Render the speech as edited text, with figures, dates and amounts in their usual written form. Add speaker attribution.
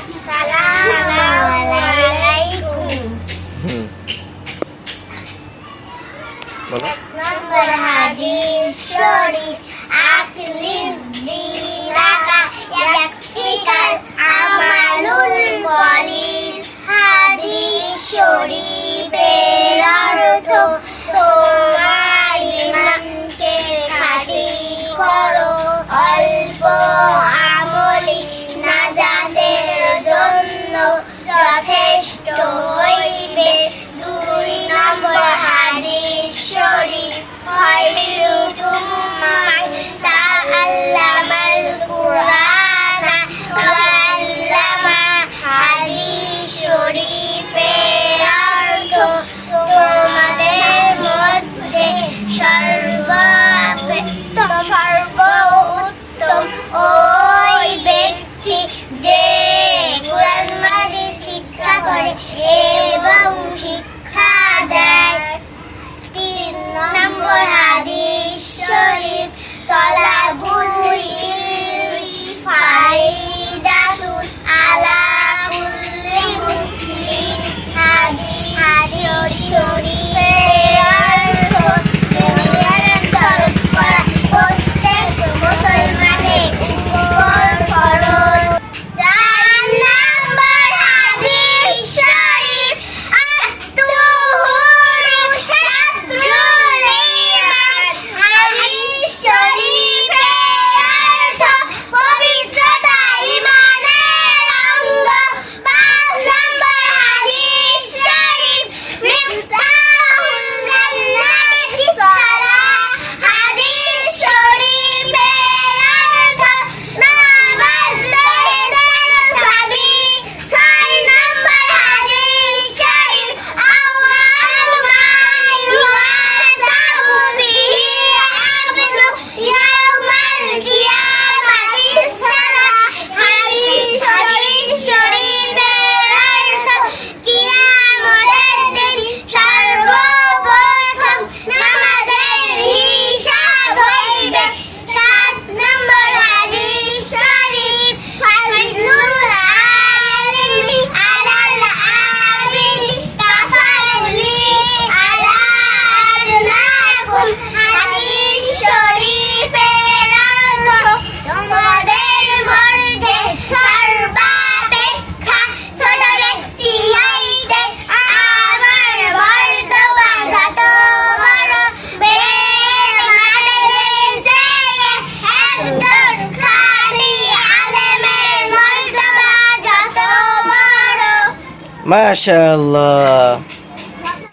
Speaker 1: আসসালামু আলাইকুম।
Speaker 2: বলো।
Speaker 1: নম্বর হাদিস শরীফ আখলিস দিনাকা ইয়াকফিকাল আমালুল কলিল। হাদিস শরীফের অর্থ তোমার ঈমানকে খাঁটি করো, অল্প আমলি নাজাতের জন্য যথেষ্ট হইবে। 2 নম্বর হাদিস শরীফ খায়রুকুম মান তাআল্লামাল কুরআনা ওয়া আল্লামা। হাদিস শরীফের অর্থ তোমাদের মধ্যে সর্বোত্তম ওই ব্যক্তি যে কুরআন মাজিদ শিক্ষা করে এবং শিক্ষা দেয়। 3 নম্বর হাদিস শরীফ তলাবুল ইলমি ফারিদাতুন আলা কুল্লি মুসলিম। হাদিস শরীফের অর্থ দুনিয়ার তরফ করা প্রত্যেক মুসলমানের উপর ফরজ। 4 নম্বর হাদিস শরীফ আত-তুহুরু শাত্রুল ঈমান। হাদিস শরীফের অর্থ পবিত্রতা ঈমানের অঙ্গ। 5 নম্বর হাদিস শরীফ মিফতাহুল জান্নাতি সালাহ। হাদিস শরীফের অর্থ নামাজ বেহেশতের চাবি। 6 নম্বর হাদিস শরীফ আউয়ালু মা ইউহাসাবু বিহি আবদু ইয়াউমাল কিয়ামাতি সালাহ। হাদিস শরীফের অর্থ কিয়ামতের দিন সর্বপ্রথম নামাজের হিসাব হইবে। 7 নম্বর হাদিস শরীফ ফাযলুল আলিমি আলাল আবিদি কাফারুলি আলা আদনাকুম। হাদিস শরীফের অর্থ তোমাদের মধ্যে সর্বাপেক্ষা ছোট ব্যক্তি হইতে আমার মর্তবা যত বড়। বেঈমানদের চেয়ে একজন খাঁটি আলেমের মর্তবা যত বড়।
Speaker 2: মাশাআল্লাহ।